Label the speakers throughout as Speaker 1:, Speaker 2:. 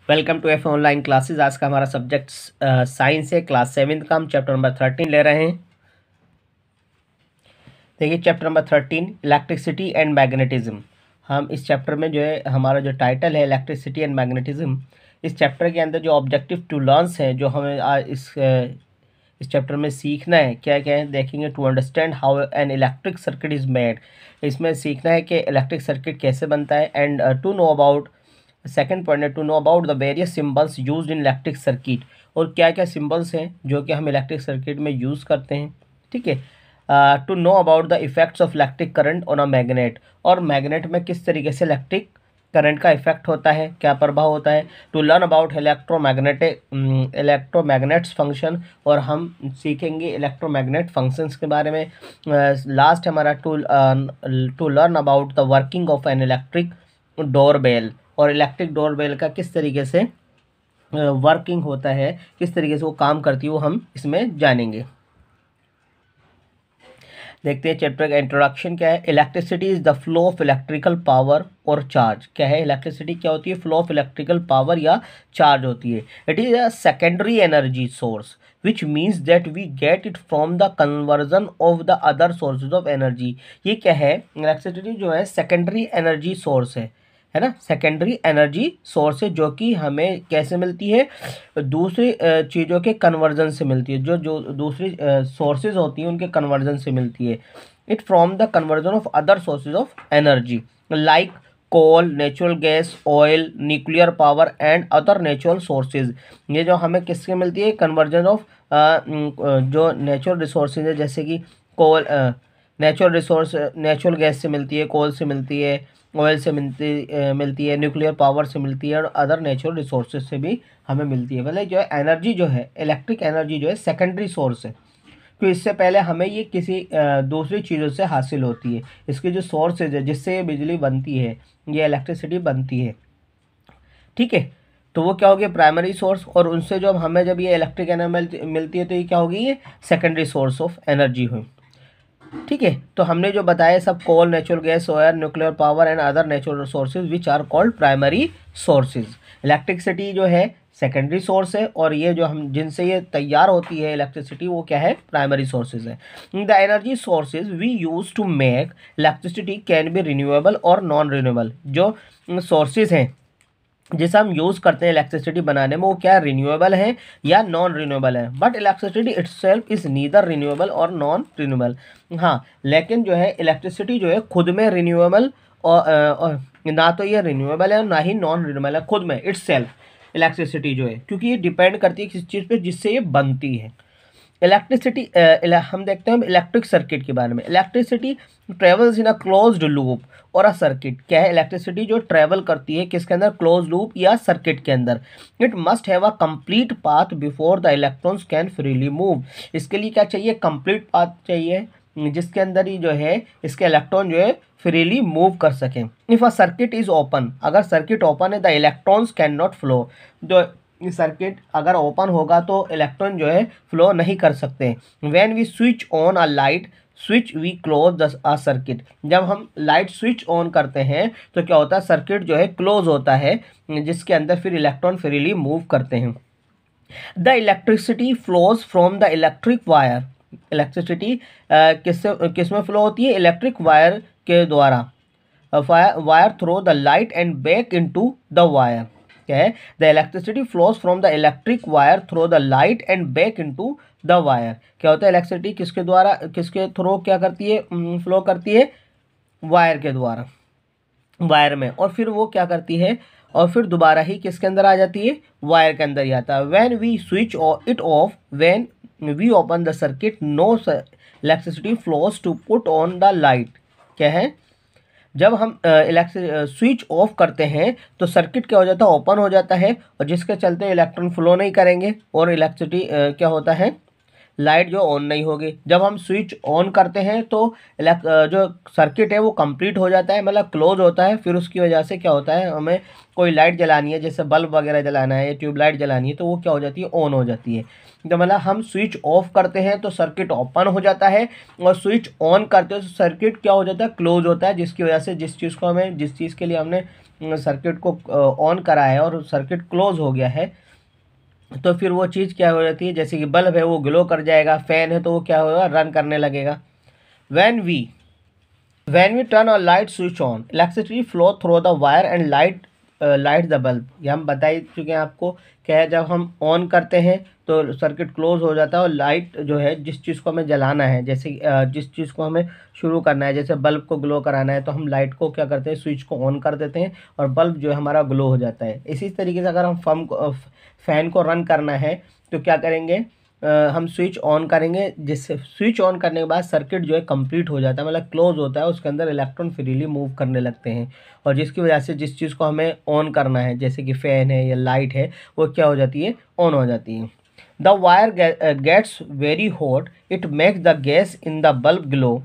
Speaker 1: Welcome to F online classes. आज का हमारा सब्जेक्ट साइंस है, क्लास 7 का। हम चैप्टर नंबर 13 ले रहे हैं। देखिए chapter number 13 electricity and magnetism. हम इस चैप्टर में जो है हमारा जो टाइटल है इलेक्ट्रिसिटी एंड मैग्नेटिज्म, इस चैप्टर के अंदर जो ऑब्जेक्टिव टू लर्न्स हैं जो हमें आज इस चैप्टर में सीखना है, क्या क्या है देखेंगे। To understand how an electric circuit is made, इसमें सीखना है कि इलेक्ट्रिक सर्किट कैसे बनता है। And to know about second point है to know about the various symbols used in electric circuit, और क्या क्या सिंबल्स हैं जो कि हम इलेक्ट्रिक सर्किट में यूज़ करते हैं। ठीक है। To know about the effects of electric current on a magnet, और मैग्नेट में किस तरीके से इलेक्ट्रिक करंट का इफेक्ट होता है, क्या प्रभाव होता है। To learn about electromagnets function, और हम सीखेंगे इलेक्ट्रोमैग्नेट फंक्शंस के बारे में। लास्ट हमारा to learn about the working of an electric doorbell, और इलेक्ट्रिक डोरबेल का किस तरीके से वर्किंग होता है, किस तरीके से वो काम करती है, वो हम इसमें जानेंगे। देखते हैं चैप्टर का इंट्रोडक्शन क्या है। Electricity is the flow of electrical power और चार्ज। क्या है इलेक्ट्रिसिटी, क्या होती है, फ्लो ऑफ इलेक्ट्रिकल पावर या चार्ज होती है। It is a secondary energy source which means that we get it from the conversion of the other sources of energy. ये क्या है, इलेक्ट्रिसिटी जो है सेकेंडरी एनर्जी सोर्स है ना, सेकेंडरी एनर्जी सोर्स है जो कि हमें कैसे मिलती है, दूसरी चीज़ों के कन्वर्जन से मिलती है। जो जो दूसरी सोर्सेज होती हैं उनके कन्वर्जन से मिलती है। It from the conversion of other sources of energy like coal, natural gas, oil, nuclear power and other natural sources. ये जो हमें किससे मिलती है, कन्वर्जन ऑफ जो नेचुरल रिसोर्सेज है, जैसे कि कोल, नेचुरल गैस से मिलती है, कोल से मिलती है, ऑयल से मिलती है, न्यूक्लियर पावर से मिलती है, और अदर नेचुरल रिसोर्सेज से भी हमें मिलती है। मतलब जो है एनर्जी जो है, इलेक्ट्रिक एनर्जी जो है सेकेंडरी सोर्स है, क्योंकि इससे पहले हमें ये किसी दूसरी चीज़ों से हासिल होती है। इसके जो सोर्सेज है जिससे ये बिजली बनती है, ये इलेक्ट्रिसिटी बनती है। ठीक है, तो वो क्या होगी, प्राइमरी सोर्स, और उनसे जब ये इलेक्ट्रिक एनर्जी मिलती है तो ये क्या होगी, ये सेकेंडरी सोर्स ऑफ एनर्जी हुई। ठीक है, तो हमने जो बताया सब coal, natural gas, oil, nuclear power and other natural sources which are called primary sources. Electricity जो है सेकेंडरी सोर्स है, और ये जो हम जिनसे ये तैयार होती है इलेक्ट्रिसिटी, वो क्या है, प्राइमरी सोर्सेज है। The energy sources we use to make electricity can be renewable और नॉन रिन्यूएबल। जो सोर्सेज हैं जिसे हम यूज़ करते हैं इलेक्ट्रिसिटी बनाने में, वो क्या रिन्यूएबल है या नॉन रिन्यूएबल है। But electricity itself is neither renewable और नॉन रिन्यूएबल। हाँ, लेकिन जो है इलेक्ट्रिसिटी जो है खुद में रिन्यूएबल और ना तो ये रिन्यूएबल है और ना ही नॉन रिन्यूएबल है। खुद में इटसेल्फ इलेक्ट्रिसिटी जो है, क्योंकि ये डिपेंड करती है किस चीज़ पे जिससे ये बनती है। इलेक्ट्रिसिटी हम देखते हैं इलेक्ट्रिक सर्किट के बारे में। Electricity travels in a closed loop और अ सर्किट। क्या है, इलेक्ट्रिसिटी जो ट्रेवल करती है किसके अंदर, क्लोज लूप या सर्किट के अंदर। It must have a complete path before the electrons can freely move. इसके लिए क्या चाहिए, कंप्लीट पाथ चाहिए, जिसके अंदर ही जो है इसके इलेक्ट्रॉन जो है फ्रीली मूव कर सकें। If a circuit is open, अगर सर्किट ओपन है, the electrons can not flow. जो सर्किट अगर ओपन होगा तो इलेक्ट्रॉन जो है फ्लो नहीं कर सकते। When we switch on a light switch we close the circuit. जब हम लाइट स्विच ऑन करते हैं तो क्या होता है, सर्किट जो है क्लोज होता है, जिसके अंदर फिर इलेक्ट्रॉन फ्रीली मूव करते हैं। The electricity flows from the electric wire. Electricity किस में फ्लो होती है, इलेक्ट्रिक वायर के द्वारा, wire through the light and back into the wire. क्या है, the electricity flows from the electric wire through the light and back into the wire. क्या होता है, इलेक्ट्रिसिटी किसके द्वारा, किसके थ्रू क्या करती है, फ्लो करती है, वायर के द्वारा, वायर में, और फिर वो क्या करती है, और फिर दोबारा ही किसके अंदर आ जाती है, वायर के अंदर ही आता है। When we switch it off, when we open the circuit, no electricity flows to put on the light. क्या है, जब हम स्विच ऑफ करते हैं तो सर्किट क्या हो जाता है, ओपन हो जाता है, और जिसके चलते इलेक्ट्रॉन फ्लो नहीं करेंगे, और इलेक्ट्रिसिटी क्या होता है, लाइट जो ऑन नहीं होगी। जब हम स्विच ऑन करते हैं तो जो सर्किट है वो कंप्लीट हो जाता है, मतलब क्लोज होता है। फिर उसकी वजह से क्या होता है, हमें कोई लाइट जलानी है, जैसे बल्ब वगैरह जलाना है या ट्यूबलाइट जलानी है, तो वो क्या हो जाती है, ऑन हो जाती है। तो मतलब हम स्विच ऑफ करते हैं तो सर्किट ओपन हो जाता है, और स्विच ऑन करते हैं तो सर्किट क्या हो जाता है, क्लोज होता है, जिसकी वजह से जिस चीज़ के लिए हमने सर्किट को ऑन करा है और सर्किट क्लोज हो गया है, तो फिर वो चीज़ क्या हो जाती है, जैसे कि बल्ब है वो ग्लो कर जाएगा, फैन है तो वो क्या होगा, रन करने लगेगा। When we When we turn a light switch on, electricity flow through the wire and light the bulb। ये हम बता ही चुके हैं आपको, क्या है, जब हम ऑन करते हैं तो सर्किट क्लोज हो जाता है और लाइट जो है, जिस चीज़ को हमें जलाना है, जैसे जिस चीज़ को हमें शुरू करना है, जैसे बल्ब को ग्लो कराना है, तो हम लाइट को क्या करते हैं, स्विच को ऑन कर देते हैं और बल्ब जो है हमारा ग्लो हो जाता है। इसी तरीके से अगर हम फैन को रन करना है तो क्या करेंगे, हम स्विच ऑन करेंगे, जिससे स्विच ऑन करने के बाद सर्किट जो है कंप्लीट हो जाता है, मतलब क्लोज होता है, उसके अंदर इलेक्ट्रॉन फ्रीली मूव करने लगते हैं, और जिसकी वजह से जिस चीज़ को हमें ऑन करना है, जैसे कि फ़ैन है या लाइट है, वो क्या हो जाती है, ऑन हो जाती है। The wire gets very hot, it makes the gas in the bulb glow.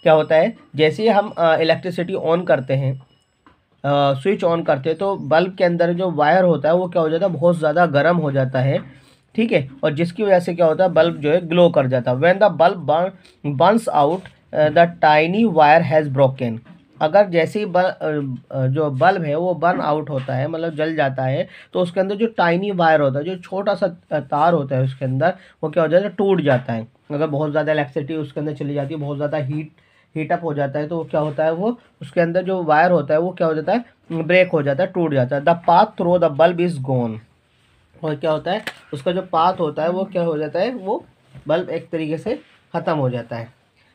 Speaker 1: क्या होता है, जैसे ही हम इलेक्ट्रिसिटी ऑन करते हैं, स्विच ऑन करते हैं, तो बल्ब के अंदर जो वायर होता है वो क्या हो जाता है, बहुत ज़्यादा गर्म हो जाता है, ठीक है, और जिसकी वजह से क्या होता है, बल्ब जो है ग्लो कर जाता है। When the bulb Burns out the tiny wire has broken. अगर जैसे ही जो बल्ब है वो बर्न आउट होता है, मतलब जल जाता है, तो उसके अंदर जो टाइनी वायर होता है, जो छोटा सा तार होता है उसके अंदर, वो क्या हो जाता है, टूट जाता है। अगर बहुत ज़्यादा इलेक्ट्रिसिटी उसके अंदर चली जाती है, बहुत ज़्यादा हीटअप हो जाता है, तो वो क्या होता है, वो उसके अंदर जो वायर होता है वो क्या हो जाता है, ब्रेक हो जाता है, टूट जाता है। The path through the bulb is gone. और क्या होता है, उसका जो पाथ होता है वो क्या हो जाता है, वो बल्ब एक तरीके से ख़त्म हो जाता है।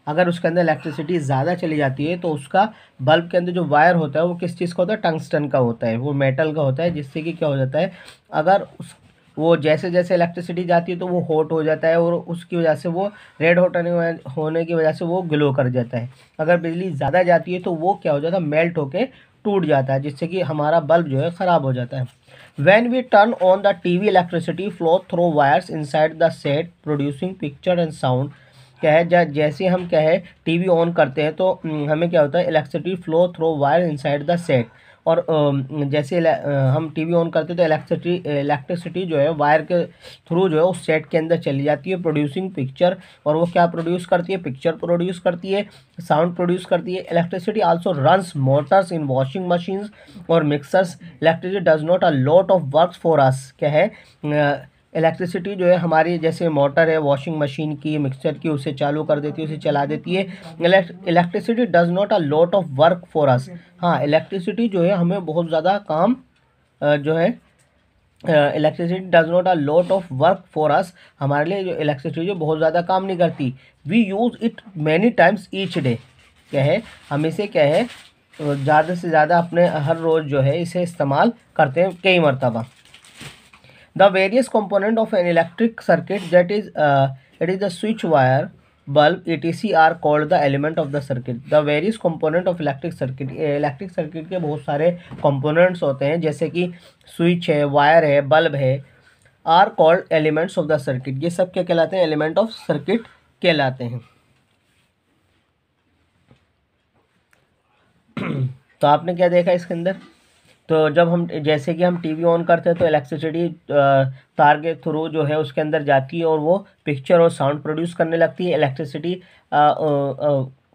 Speaker 1: अगर उसके अंदर इलेक्ट्रिसिटी ज़्यादा चली जाती है तो उसका बल्ब के अंदर जो वायर होता है वो किस चीज़ का होता है, टंगस्टन का होता है, वो मेटल का होता है, जिससे कि क्या हो जाता है, अगर उस वो जैसे जैसे इलेक्ट्रिसिटी जाती है तो वो हॉट हो जाता है, और उसकी वजह से वो रेड हॉट होने की वजह से वो ग्लो कर जाता है। अगर बिजली ज़्यादा जाती है तो वो क्या हो जाता है, मेल्ट होके टूट जाता है, जिससे कि हमारा बल्ब जो है ख़राब हो जाता है। When we turn on the TV, electricity flow through wires inside the set, producing picture and sound। क्या है, जैसे हम क्या है, टीवी ऑन करते हैं तो हमें क्या होता है, electricity flow through wire inside the set. और जैसे हम टीवी ऑन करते हैं तो इलेक्ट्रिसिटी जो है वायर के थ्रू जो है उस सेट के अंदर चली जाती है, प्रोड्यूसिंग पिक्चर। और वो क्या प्रोड्यूस करती है, पिक्चर प्रोड्यूस करती है, साउंड प्रोड्यूस करती है। इलेक्ट्रिसिटी आल्सो रन्स मोटर्स इन वॉशिंग मशीन्स और mixers. Electricity does not a lot of work for us. क्या है, इलेक्ट्रिसिटी जो है हमारी, जैसे मोटर है वॉशिंग मशीन की, मिक्सर की, उसे चालू कर देती है, उसे चला देती है। Electricity does not a lot of work for us. हाँ, इलेक्ट्रिसिटी जो है हमें बहुत ज़्यादा काम जो है, electricity does not a lot of work for us. हमारे लिए जो इलेक्ट्रिसिटी जो बहुत ज़्यादा काम नहीं करती। We use it many times each day. क्या है, हम इसे क्या है, ज़्यादा से ज़्यादा अपने हर रोज़ जो है इसे इस्तेमाल करते हैं कई मरतबा। The various component of an electric circuit, that is it is the switch, wire, bulb, etc. are called the element of the circuit। The various component of electric circuit, electric circuit के बहुत सारे components होते हैं, जैसे कि switch है, wire है, bulb है, are called elements of the circuit. ये सब क्या कहलाते हैं, एलिमेंट ऑफ सर्किट कहलाते हैं। तो आपने क्या देखा इसके अंदर, तो जब हम, जैसे कि हम टीवी ऑन करते हैं तो इलेक्ट्रिसिटी तार के थ्रू जो है उसके अंदर जाती है और वो पिक्चर और साउंड प्रोड्यूस करने लगती है। इलेक्ट्रिसिटी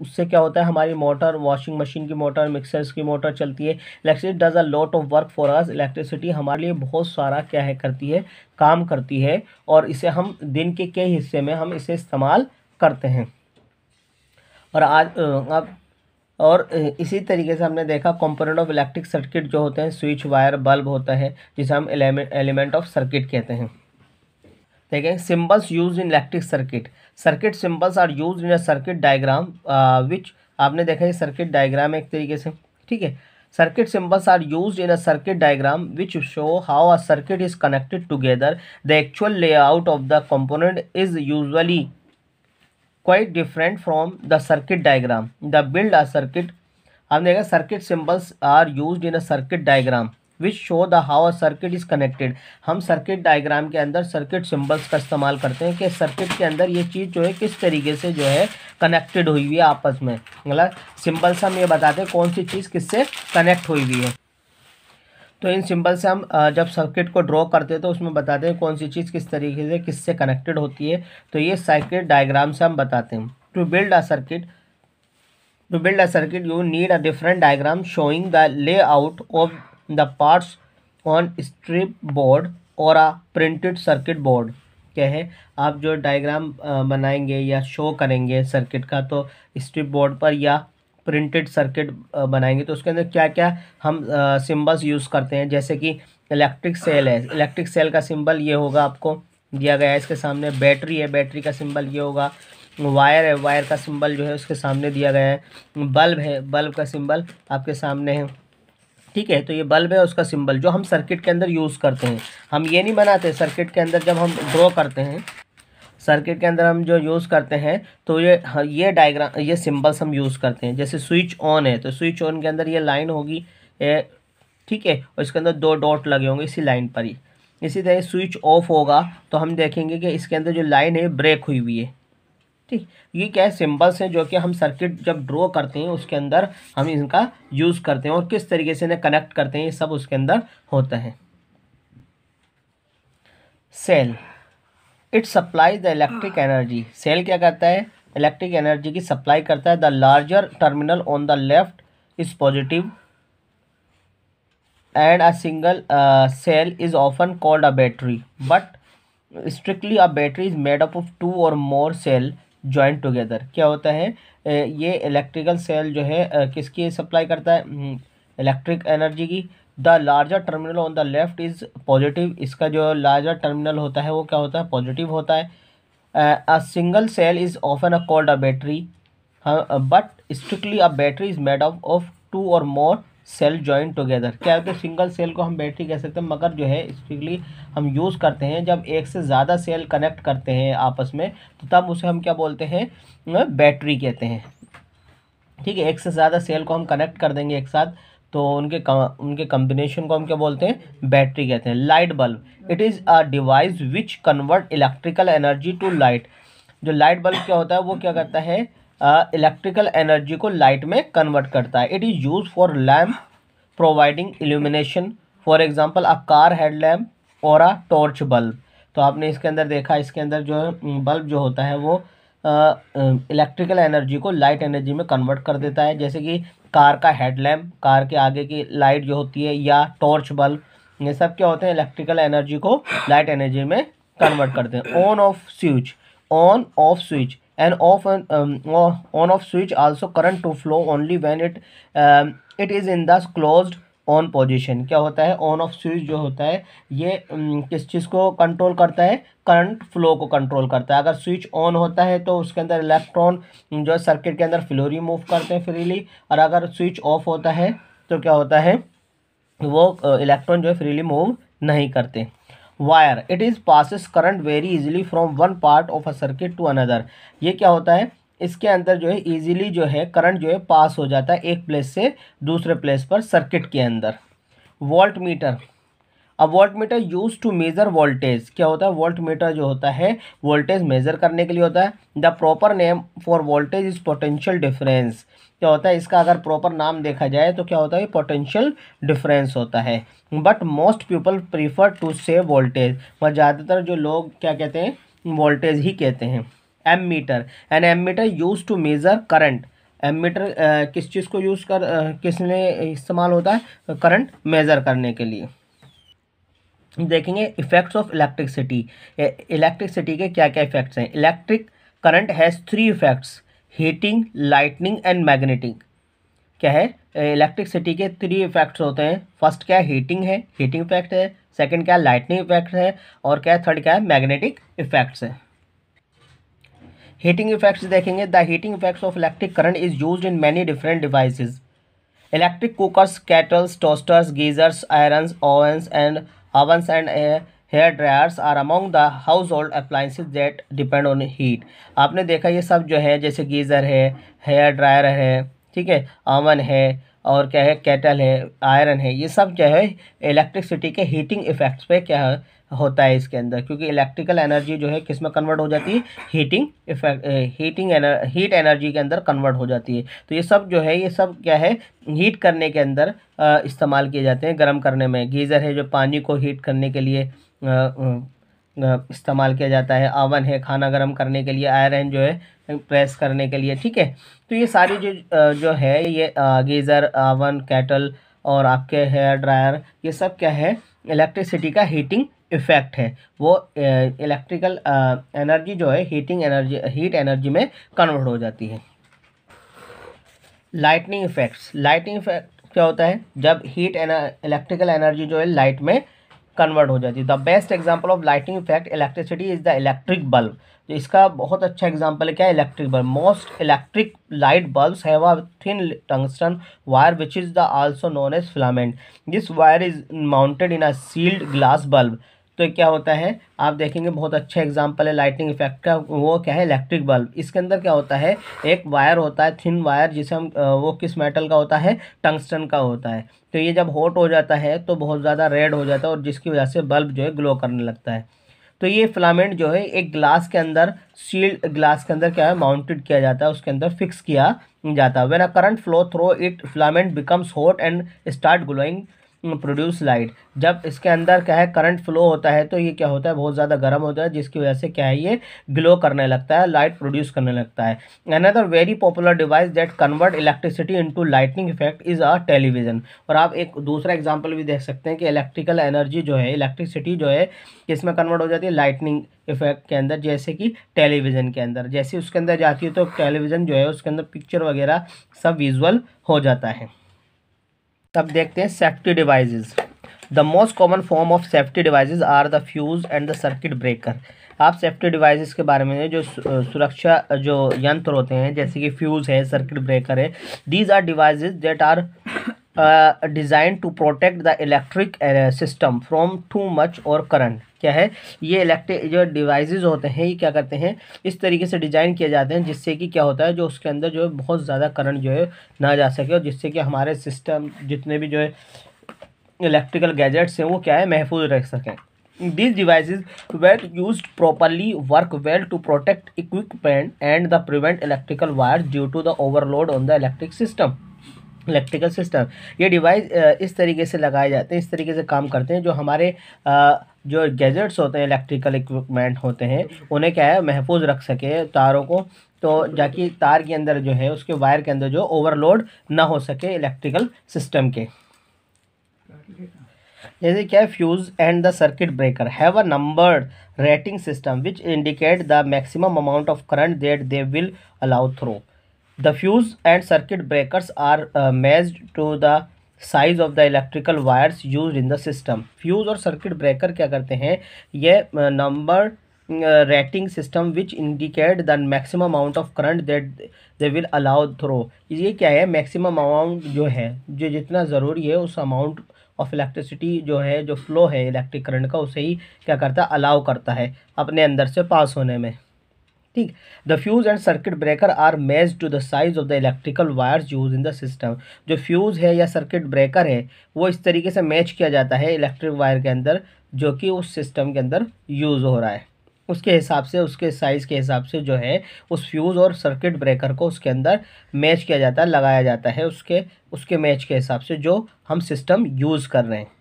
Speaker 1: उससे क्या होता है, हमारी मोटर, वॉशिंग मशीन की मोटर, मिक्सर्स की मोटर चलती है। Electricity does a lot of work for us. Electricity हमारे लिए बहुत सारा क्या है, करती है, काम करती है, और इसे हम दिन के कई हिस्से में हम इसे इस्तेमाल करते हैं। और आज अब और इसी तरीके से हमने देखा कंपोनेंट ऑफ इलेक्ट्रिक सर्किट जो होते हैं, स्विच, वायर, बल्ब होता है, जिसे हम एलिमेंट ऑफ सर्किट कहते हैं। देखें, symbols use in electric circuit. Circuit symbols are use in a circuit diagram which, आपने देखा ये सर्किट डायग्राम है एक तरीके से, ठीक है। Circuit symbols are use in a circuit diagram which show how a circuit is connected together. The actual layout of the component is usually quite different from the circuit diagram. The build a circuit, हमने देखा circuit symbols are used in a circuit diagram which show the how a circuit is connected. हम circuit diagram के अंदर circuit symbols का इस्तेमाल करते हैं कि सर्किट के अंदर ये चीज़ जो है किस तरीके से जो है कनेक्टेड हुई हुई है आपस में, मतलब सिंबल्स हम ये बताते हैं कौन सी चीज़ किससे कनेक्ट हुई हुई है। तो इन सिंबल से हम जब सर्किट को ड्रॉ करते हैं तो उसमें बताते हैं कौन सी चीज़ किस तरीके से किससे कनेक्टेड होती है। तो ये सर्किट डायग्राम से हम बताते हैं। To build a circuit you need a different diagram showing the layout of the parts on strip board or a printed circuit board। क्या है, आप जो डायग्राम बनाएंगे या शो करेंगे सर्किट का तो स्ट्रिप बोर्ड पर या प्रिंटेड सर्किट बनाएंगे तो उसके अंदर क्या क्या हम सिंबल्स यूज़ करते हैं। जैसे कि इलेक्ट्रिक सेल है, इलेक्ट्रिक सेल का सिंबल ये होगा, आपको दिया गया है इसके सामने। बैटरी है, बैटरी का सिंबल ये होगा। वायर है, वायर का सिंबल जो है उसके सामने दिया गया है। बल्ब है, बल्ब का सिंबल आपके सामने है। ठीक है, तो ये बल्ब है, उसका सिंबल जो हम सर्किट के अंदर यूज़ करते हैं। हम ये नहीं बनाते सर्किट के अंदर, जब हम ड्रॉ करते हैं सर्किट के अंदर हम जो यूज़ करते हैं तो ये डायग्राम, ये सिंबल्स हम यूज़ करते हैं। जैसे स्विच ऑन है तो स्विच ऑन के अंदर ये लाइन होगी, ठीक है, और इसके अंदर 2 डॉट लगे होंगे इसी लाइन पर ही। इसी तरह स्विच ऑफ होगा तो हम देखेंगे कि इसके अंदर जो लाइन है ब्रेक हुई हुई है। ठीक, ये क्या है, सिंबल्स हैं जो कि हम सर्किट जब ड्रॉ करते हैं उसके अंदर हम इनका यूज़ करते हैं और किस तरीके से इन्हें कनेक्ट करते हैं ये सब उसके अंदर होता है। Cell, it supplies the electric energy. Cell क्या करता है, इलेक्ट्रिक एनर्जी की सप्लाई करता है। The larger terminal on the left is positive and a single cell is often called a battery, but strictly a battery is made up of 2 or more cell joint together. क्या होता है, ये electrical cell जो है किसकी supply करता है, electric energy की। The larger terminal on the left is positive, इसका जो लार्जर टर्मिनल होता है वो क्या होता है, पॉजिटिव होता है। A single cell is often a called a battery, but strictly a battery is made up of 2 or more cell join together. क्या होता है, सिंगल सेल को हम बैटरी कह सकते हैं, मगर जो है स्ट्रिक्टली हम यूज़ करते हैं जब एक से ज़्यादा सेल कनेक्ट करते हैं आपस में, तो तब उसे हम क्या बोलते हैं, बैटरी कहते हैं। ठीक है, एक से ज़्यादा सेल को हम कनेक्ट कर देंगे एक साथ तो उनके कम्बिनेशन को हम क्या बोलते हैं, बैटरी कहते हैं। Light bulb, it is a device which convert electrical energy to light. जो लाइट बल्ब क्या होता है वो क्या करता है, इलेक्ट्रिकल एनर्जी को लाइट में कन्वर्ट करता है। It is use for lamp providing illumination, for example a car headlamp or a torch bulb. तो आपने इसके अंदर देखा, इसके अंदर जो है बल्ब जो होता है वो इलेक्ट्रिकल एनर्जी को लाइट एनर्जी में कन्वर्ट कर देता है। जैसे कि कार का हेडलैम्प, कार के आगे की लाइट जो होती है, या टॉर्च बल्ब, ये सब क्या होते हैं, इलेक्ट्रिकल एनर्जी को लाइट एनर्जी में कन्वर्ट करते हैं। On off switch, on off switch and on off switch also current to flow only when it is in the closed on position. क्या होता है, ऑन ऑफ स्विच जो होता है ये किस चीज़ को कंट्रोल करता है, करंट फ्लो को कंट्रोल करता है। अगर स्विच ऑन होता है तो उसके अंदर इलेक्ट्रॉन जो सर्किट के अंदर फ्लोरी मूव करते हैं फ्रीली, और अगर स्विच ऑफ होता है तो क्या होता है, वो इलेक्ट्रॉन जो है फ्रीली मूव नहीं करते। Wire, it is passes current very easily from one part of a circuit to another. ये क्या होता है, इसके अंदर जो है इजीली जो है करंट जो है पास हो जाता है एक प्लेस से दूसरे प्लेस पर सर्किट के अंदर। वोल्ट मीटर, अब volt meter use to measure voltage. क्या होता है, वोल्ट मीटर जो होता है वोल्टेज मेजर करने के लिए होता है। The proper name for voltage is potential difference. क्या होता है, इसका अगर प्रॉपर नाम देखा जाए तो क्या होता है, पोटेंशियल डिफरेंस होता है। But most people prefer to say voltage, और ज़्यादातर जो लोग क्या कहते हैं, वोल्टेज ही कहते हैं। Ammeter, an ammeter use to measure current. Ammeter किस चीज़ को यूज़ किसने इस्तेमाल होता है, करंट मेज़र करने के लिए। देखेंगे इफेक्ट्स ऑफ इलेक्ट्रिसिटी। इलेक्ट्रिसिटी के क्या क्या इफेक्ट्स हैं। Electric current has 3 effects, heating, lightning and magnetic. क्या है, इलेक्ट्रिसिटी के 3 इफेक्ट्स होते हैं। फर्स्ट क्या है, हीटिंग है, हीटिंग इफेक्ट है। सेकंड क्या है, लाइटनिंग इफेक्ट है। और क्या है, थर्ड क्या है, मैग्नेटिक इफेक्ट्स है। हीटिंग इफेक्ट्स देखेंगे। The heating effects of electric current is used in many different devices. Electric cookers, kettles, toasters, geysers, irons, ovens and hair dryers are among the household appliances that depend on heat। आपने देखा ये सब जो है, जैसे geyser है, hair dryer है, ठीक है, ओवन है, और क्या है केटल है, आयरन है, ये सब क्या है इलेक्ट्रिसिटी के हीटिंग इफेक्ट्स पे क्या होता है इसके अंदर, क्योंकि इलेक्ट्रिकल एनर्जी जो है किस में कन्वर्ट हो जाती है, हीटिंग इफेक्ट, हीट एनर्जी के अंदर कन्वर्ट हो जाती है। तो ये सब जो है ये सब क्या है हीट करने के अंदर इस्तेमाल किए जाते हैं, गर्म करने में। गीज़र है जो पानी को हीट करने के लिए इस्तेमाल किया जाता है। ओवन है खाना गर्म करने के लिए। आयरन जो है प्रेस करने के लिए, ठीक है। तो ये सारी जो है ये गीज़र, ओवन, केटल और आपके हेयर ड्रायर, ये सब क्या है इलेक्ट्रिसिटी का हीटिंग इफेक्ट है। वो इलेक्ट्रिकल एनर्जी जो है हीटिंग एनर्जी, हीट एनर्जी में कन्वर्ट हो जाती है। Lightning effects. लाइटनिंग इफेक्ट क्या होता है, जब इलेक्ट्रिकल एनर्जी जो है लाइट में कन्वर्ट हो जाती है। The best example of lighting effect electricity is the electric bulb. तो इसका बहुत अच्छा एग्जांपल है क्या, electric bulb. Most electric light bulbs have a thin tungsten wire which is the also known as filament. This wire is mounted in a sealed glass bulb. तो क्या होता है आप देखेंगे बहुत अच्छा एग्जांपल है लाइटिंग इफेक्ट का, वो क्या है इलेक्ट्रिक बल्ब। इसके अंदर क्या होता है एक वायर होता है, थिन वायर, जिसे हम वो किस मेटल का होता है, टंगस्टन का होता है। तो ये जब हॉट हो जाता है तो बहुत ज़्यादा रेड हो जाता है और जिसकी वजह से बल्ब जो है ग्लो करने लगता है। तो ये फिलामेंट जो है एक ग्लास के अंदर, सील्ड ग्लास के अंदर क्या है माउंटेड किया जाता है, उसके अंदर फिक्स किया जाता है। When a current flow through it filament becomes hot and start glowing produce light. जब इसके अंदर क्या है करंट फ्लो होता है तो ये क्या होता है बहुत ज़्यादा गर्म होता है, जिसकी वजह से क्या है ये ग्लो करने लगता है, लाइट प्रोड्यूस करने लगता है। Another very popular device that convert electricity into lightning effect is a television. और आप एक दूसरा एग्जांपल भी देख सकते हैं कि इलेक्ट्रिकल एनर्जी जो है, इलेक्ट्रिसिटी जो है किसमें कन्वर्ट हो जाती है, लाइटनिंग इफेक्ट के अंदर। जैसे कि टेलीविज़न के अंदर, जैसे उसके अंदर जाती है तो टेलीविज़न जो है उसके अंदर पिक्चर वगैरह सब विजुअल हो जाता है। अब देखते हैं safety devices. The most common form of safety devices are the fuse and the circuit breaker. आप सेफ्टी डिवाइसेस के बारे में जो सुरक्षा जो यंत्र होते हैं जैसे कि फ्यूज़ है, सर्किट ब्रेकर है, these are devices that are design to protect the electric system from too much or current. क्या है ये इलेक्ट्रिक जो डिवाइसेस होते हैं ये क्या करते हैं इस तरीके से डिज़ाइन किए जाते हैं जिससे कि क्या होता है जो उसके अंदर जो है बहुत ज़्यादा करंट जो है ना जा सके और जिससे कि हमारे सिस्टम जितने भी जो है इलेक्ट्रिकल गैजेट्स हैं वो क्या है महफूज रह सकें। These devices, when used properly, work well to protect equipment and the prevent electrical wires due to the overload on the electrical system. ये डिवाइस इस तरीके से लगाए जाते हैं, इस तरीके से काम करते हैं जो हमारे जो गैजेट्स होते हैं, इलेक्ट्रिकल इक्विपमेंट होते हैं, उन्हें क्या है महफूज रख सके तारों को, तो जाकि तार के अंदर जो है उसके वायर के अंदर जो ओवरलोड ना हो सके इलेक्ट्रिकल सिस्टम के। जैसे क्या है fuse and the circuit breaker have a numbered rating system which indicate the maximum amount of current that they will allow through. The fuse and circuit breakers are matched to the size of the electrical wires used in the system. Fuse और circuit breaker क्या करते हैं ये number rating system which indicate the maximum amount of current that they will allow through. ये क्या है maximum amount जो है जो जितना ज़रूरी है उस अमाउंट ऑफ इलेक्ट्रिसिटी जो है जो फ्लो है इलेक्ट्रिक करंट का उसे ही क्या करता है अलाउ करता है अपने अंदर से पास होने में। ठीक। The fuse and circuit breaker are matched to the size of the electrical wires use in the system. जो फ्यूज़ है या सर्किट ब्रेकर है वो इस तरीके से मैच किया जाता है इलेक्ट्रिक वायर के अंदर जो कि उस सिस्टम के अंदर यूज़ हो रहा है, उसके हिसाब से उसके साइज़ के हिसाब से जो है उस फ्यूज़ और सर्किट ब्रेकर को उसके अंदर मैच किया जाता है, लगाया जाता है उसके मैच के हिसाब से जो हम सिस्टम यूज़ कर रहे हैं।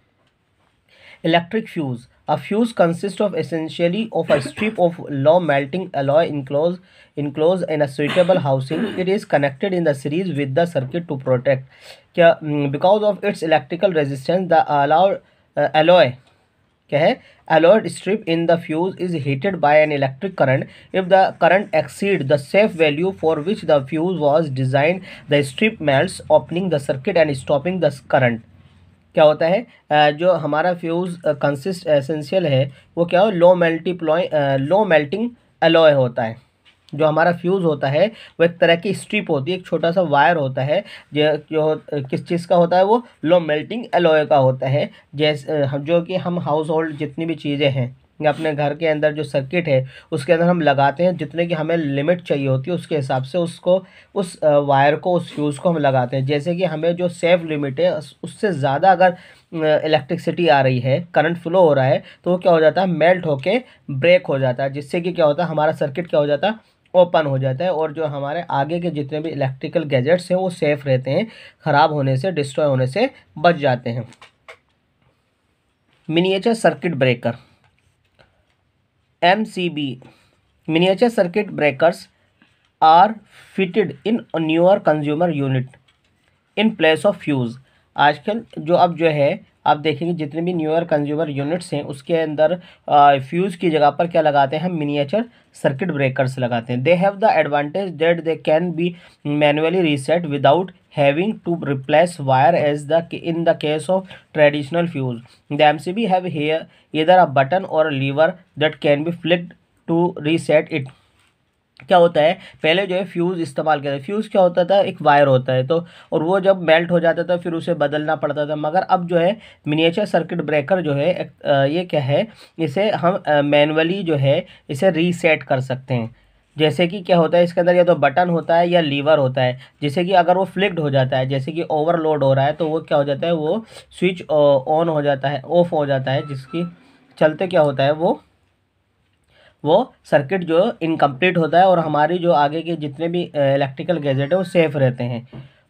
Speaker 1: Electric fuse. A fuse consists of essentially of a strip of low melting alloy enclosed in a suitable housing. It is connected in the series with the circuit to protect. Because of its electrical resistance, the alloy alloyed strip in the fuse is heated by an electric current. If the current exceeds the safe value for which the fuse was designed, the strip melts, opening the circuit and stopping the current. क्या होता है जो हमारा fuse consist essential है वो क्या हो low melting alloy होता है। जो हमारा फ्यूज़ होता है वो एक तरह की स्ट्रिप होती है, एक छोटा सा वायर होता है जो किस चीज़ का होता है वो लो मेल्टिंग एलॉय का होता है। जैसे जो कि हम हाउस होल्ड जितनी भी चीज़ें हैं या अपने घर के अंदर जो सर्किट है उसके अंदर हम लगाते हैं, जितने की हमें लिमिट चाहिए होती है उसके हिसाब से उसको, उस वायर को, उस फ्यूज़ को हम लगाते हैं। जैसे कि हमें जो सेफ लिमिट है उससे ज़्यादा अगर इलेक्ट्रिसिटी आ रही है, करंट फ्लो हो रहा है, तो वो क्या हो जाता है, मेल्ट होके ब्रेक हो जाता है, जिससे कि क्या होता है, हमारा सर्किट क्या हो जाता है, ओपन हो जाता है, और जो हमारे आगे के जितने भी इलेक्ट्रिकल गैजेट्स हैं वो सेफ़ रहते हैं, ख़राब होने से, डिस्ट्रॉय होने से बच जाते हैं। Miniature circuit breaker, MCB, miniature circuit breakers are fitted in a newer consumer unit in place of fuse। आजकल जो अब जो है आप देखेंगे जितने भी न्यूअर कंज्यूमर यूनिट्स हैं उसके अंदर फ्यूज़ की जगह पर क्या लगाते हैं, हम मिनिएचर सर्किट ब्रेकर्स लगाते हैं। They have the advantage that they can be manually reset without having to replace wire as in the case of traditional fuse। The MCB have here either a button or a lever that can be flicked to reset it। क्या होता है, पहले जो है fuse इस्तेमाल करते, fuse क्या होता था, एक वायर होता है, तो और वो जब मेल्ट हो जाता था फिर उसे बदलना पड़ता था। मगर अब जो है मिनिएचर सर्किट ब्रेकर जो है ये क्या है, इसे हम मैनुअली जो है इसे रीसेट कर सकते हैं। जैसे कि क्या होता है, इसके अंदर या तो बटन होता है या लीवर होता है, जैसे कि अगर वो फ्लिक्ड हो जाता है, जैसे कि ओवरलोड हो रहा है, तो वो क्या हो जाता है, वो स्विच ऑन हो जाता है, ऑफ हो जाता है, जिसकी चलते क्या होता है, वो सर्किट जो इनकम्प्लीट होता है और हमारी जो आगे के जितने भी इलेक्ट्रिकल गैजेट है वो सेफ़ रहते हैं।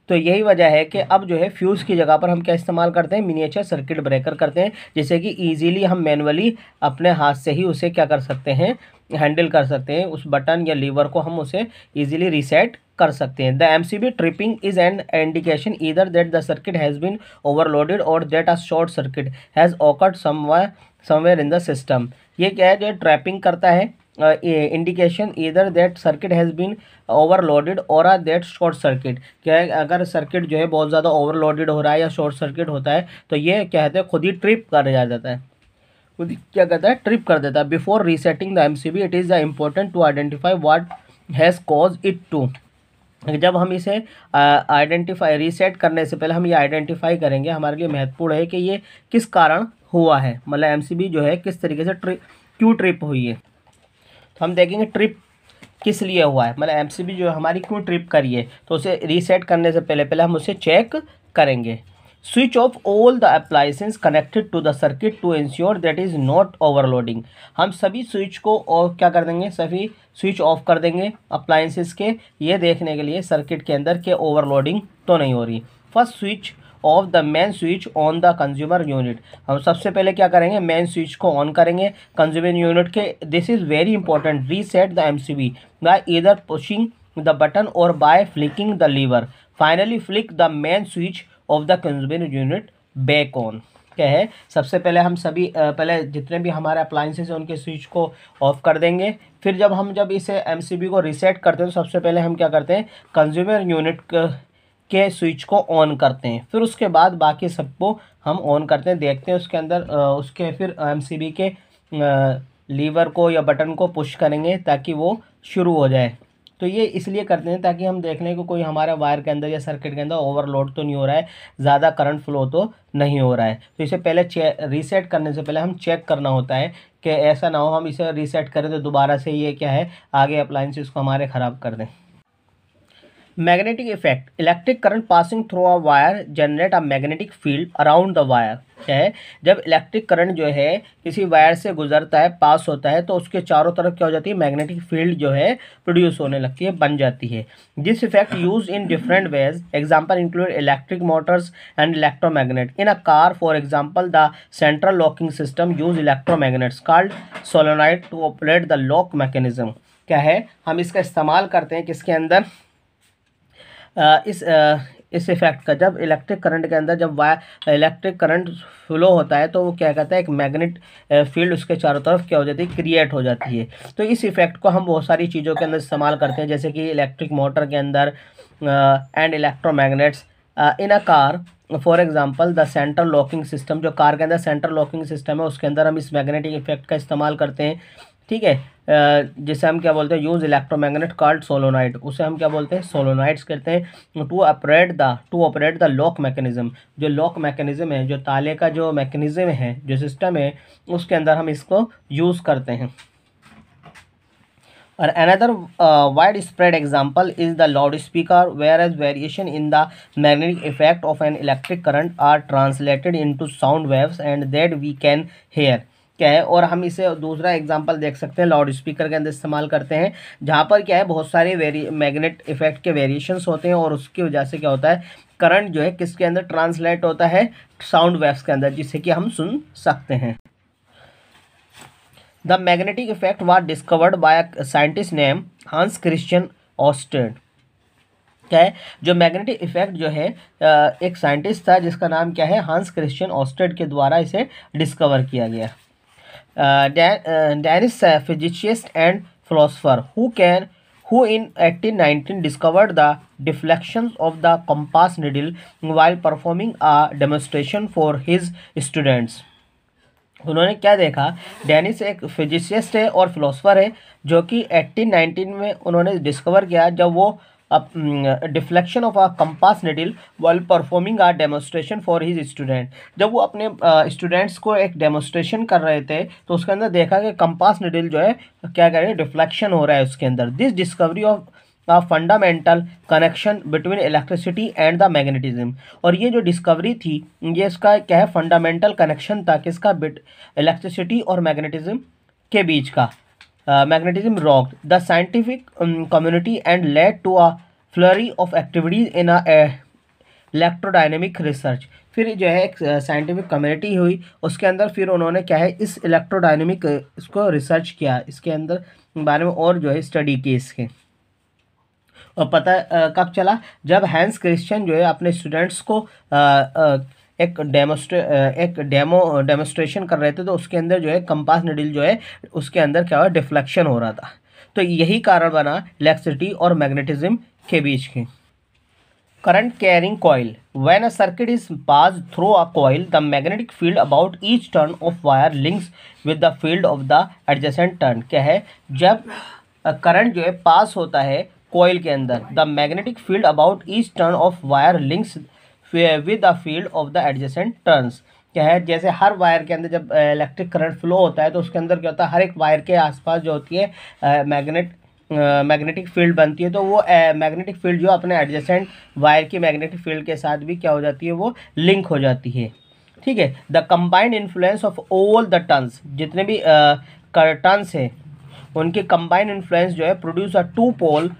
Speaker 1: तो यही वजह है कि अब जो है फ्यूज़ की जगह पर हम क्या इस्तेमाल करते हैं, मिनिएचर सर्किट ब्रेकर करते हैं, जिससे कि ईज़िली हम मैनुअली अपने हाथ से ही उसे क्या कर सकते हैं, हैंडल कर सकते हैं, उस बटन या लीवर को हम उसे ईज़िली रीसेट कर सकते हैं। The MCB tripping is an indication either that the circuit has been overloaded or that a short circuit has occurred somewhere in the system. ये क्या है, जो ट्रैपिंग करता है, indication either that circuit has been overloaded or a that short circuit. क्या है, अगर circuit जो है बहुत ज़्यादा ओवरलोडेड हो रहा है या शॉर्ट सर्किट होता है तो ये क्या कहते हैं, खुद ही ट्रिप कर जाता है, खुद ही क्या कहता है, ट्रिप कर देता है। Before resetting the MCB it is important to identify what has cause it to. जब हम इसे आइडेंटिफाई, रीसेट करने से पहले हम ये आइडेंटिफाई करेंगे, हमारे लिए महत्वपूर्ण है कि ये किस कारण हुआ है, मतलब MCB जो है किस तरीके से क्यों ट्रिप हुई है। तो हम देखेंगे ट्रिप किस लिए हुआ है, मतलब MCB जो हमारी क्यों ट्रिप करी है, तो उसे रीसेट करने से पहले हम उसे चेक करेंगे। Switch off all the appliances connected to the circuit to ensure that is not overloading. हम सभी स्विच को और क्या कर देंगे, सभी स्विच ऑफ कर देंगे अप्लायंसेस के, ये देखने के लिए सर्किट के अंदर के ओवरलोडिंग तो नहीं हो रही। First switch of the main switch on the consumer unit. हम सबसे पहले क्या करेंगे, मेन स्विच को ऑन करेंगे कंज्यूमर यूनिट के। This is very important, reset the MCB by either pushing the button or by flicking the lever. Finally flick the main switch of the consumer unit back on. क्या है, सबसे पहले हम सभी पहले जितने भी हमारे अप्लायंसेस हैं उनके स्विच को ऑफ कर देंगे। फिर जब इसे MCB को रीसेट करते हैं तो सबसे पहले हम क्या करते हैं, कंज्यूमर यूनिट के स्विच को ऑन करते हैं, फिर उसके बाद बाकी सबको हम ऑन करते हैं, देखते हैं उसके अंदर उसके फिर MCB के लीवर को या बटन को पुश करेंगे ताकि वो शुरू हो जाए। तो ये इसलिए करते हैं ताकि हम देख लें कि कोई हमारे वायर के अंदर या सर्किट के अंदर ओवरलोड तो नहीं हो रहा है, ज़्यादा करंट फ्लो तो नहीं हो रहा है। तो इसे पहले रीसेट करने से पहले हम चेक करना होता है कि ऐसा ना हो हम इसे रीसेट करें तो दोबारा से ये क्या है, आगे अप्लायंसेस को हमारे ख़राब कर दें। Magnetic effect, electric current passing through a wire generate a magnetic field around the wire. क्या है, जब इलेक्ट्रिक करंट जो है किसी वायर से गुजरता है, पास होता है, तो उसके चारों तरफ क्या हो जाती है, मैग्नेटिक फील्ड जो है प्रोड्यूस होने लगती है, बन जाती है। This effect use in different ways, example include electric motors and electromagnet. In a car for example the central locking system use electromagnets called solenoid to operate the lock mechanism. क्या है, हम इसका इस्तेमाल करते हैं किसके अंदर, इस इफेक्ट का, जब इलेक्ट्रिक करंट के अंदर जब इलेक्ट्रिक करंट फ्लो होता है तो वो क्या कहता है, एक मैग्नेट फील्ड उसके चारों तरफ क्या हो जाती है, क्रिएट हो जाती है। तो इस इफेक्ट को हम बहुत सारी चीज़ों के अंदर इस्तेमाल करते हैं, जैसे कि इलेक्ट्रिक मोटर के अंदर and electromagnets in a car for example the central locking system. जो कार के अंदर सेंट्रल लॉकिंग सिस्टम है उसके अंदर हम इस मैग्नेटिक इफेक्ट का इस्तेमाल करते हैं। ठीक है। जिसे हम क्या बोलते हैं, यूज इलेक्ट्रोमैग्नेट कॉल्ड सोलोनाइड, उसे हम क्या बोलते हैं, सोलोनाइड्स कहते हैं। To operate the lock mechanism, जो लॉक मैकेनिज्म है, जो ताले का जो मैकेनिज्म है, जो सिस्टम है, उसके अंदर हम इसको यूज़ करते हैं। और another widespread example is the loudspeaker, whereas variation in the magnetic effect of an electric current are translated into sound waves and that we can hear। क्या है, और हम इसे दूसरा एग्जांपल देख सकते हैं, लाउड स्पीकर के अंदर इस्तेमाल करते हैं, जहाँ पर क्या है, बहुत सारे मैग्नेट इफेक्ट के वेरिएशंस होते हैं और उसकी वजह से क्या होता है, करंट जो है किसके अंदर ट्रांसलेट होता है, साउंड वेव्स के अंदर, जिससे कि हम सुन सकते हैं। The magnetic effect was discovered by a scientist named Hans Christian Ørsted। क्या है, जो मैग्नेटिक इफेक्ट जो है, एक साइंटिस्ट था जिसका नाम क्या है, हांस क्रिश्चियन ऑस्टेड के द्वारा इसे डिस्कवर किया गया। Danish physicist and philosopher who in 1819 discovered the deflections of the compass needle while performing a demonstration for his students। उन्होंने क्या देखा, डेनिस एक फिजिसिस्ट है और फिलोसोफर है, जो कि 1819 में उन्होंने डिस्कवर किया, जब वो deflection of a compass needle while performing a demonstration for his student. जब वो अपने स्टूडेंट्स को एक डेमोस्ट्रेशन कर रहे थे, तो उसके अंदर देखा कि कंपास निडल जो है क्या कर रही है, डिफ्लेक्शन हो रहा है उसके अंदर। This discovery of fundamental connection between electricity and the magnetism. और ये जो डिस्कवरी थी, ये इसका क्या है, फंडामेंटल कनेक्शन था किसका, इलेक्ट्रिसिटी और मैग्नेटिज्म के बीच का। Magnetism rocked the scientific community and led to a flurry of activities in a electrodynamic research. फिर जो है एक साइंटिफिक कम्युनिटी हुई, उसके अंदर फिर उन्होंने क्या है, इस इलेक्ट्रोडायनेमिक इसको रिसर्च किया, इसके अंदर बारे में और जो है स्टडी की इसके। और पता कब चला, जब हैंस क्रिश्चियन जो है अपने स्टूडेंट्स को एक डेमोस्ट्रेशन कर रहे थे, तो उसके अंदर जो है कंपास निडल जो है उसके अंदर क्या हुआ, डिफ्लेक्शन हो रहा था। तो यही कारण बना इलेक्ट्रिसिटी और मैग्नेटिज्म के बीच के। Current carrying coil, when a circuit is pass through a coil the magnetic field about each turn off wire links with the field of the adjacent turn. क्या है, जब करंट जो है पास होता है कॉइल के अंदर, the magnetic field about each turn off wire links with the field of the adjacent turns. क्या है, जैसे हर वायर के अंदर जब इलेक्ट्रिक करंट फ्लो होता है, तो उसके अंदर क्या होता है, हर एक वायर के आसपास जो होती है मैग्नेटिक फील्ड बनती है, तो वो मैग्नेटिक फील्ड जो अपने एडजेसेंट वायर की मैग्नेटिक फील्ड के साथ भी क्या हो जाती है, वो लिंक हो जाती है। ठीक है, the combined influence of all the turns, जितने भी टर्न्स है उनके कंबाइंड इन्फ्लुएंस जो है produce a two pole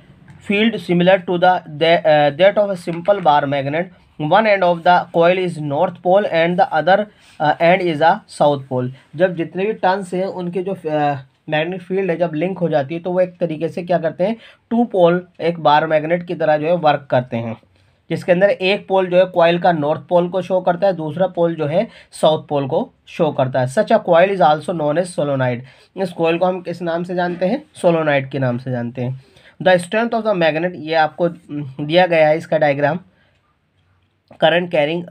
Speaker 1: field similar to that of a simple bar magnet. One end of the coil is north pole and the other end is a south pole। जब जितने भी turns हैं उनके जो magnetic field है जब link हो जाती है, तो वो एक तरीके से क्या करते हैं, टू पोल एक बार मैग्नेट की तरह जो है वर्क करते हैं, जिसके अंदर एक पोल जो है कॉइल का नॉर्थ पोल को शो करता है, दूसरा पोल जो है साउथ पोल को शो करता है। Such a coil is also known as solenoid. इस कॉइल को हम किस नाम से जानते हैं, सोलोनाइड के नाम से जानते हैं। The strength of the magnet, ये आपको दिया गया है इसका diagram, current carrying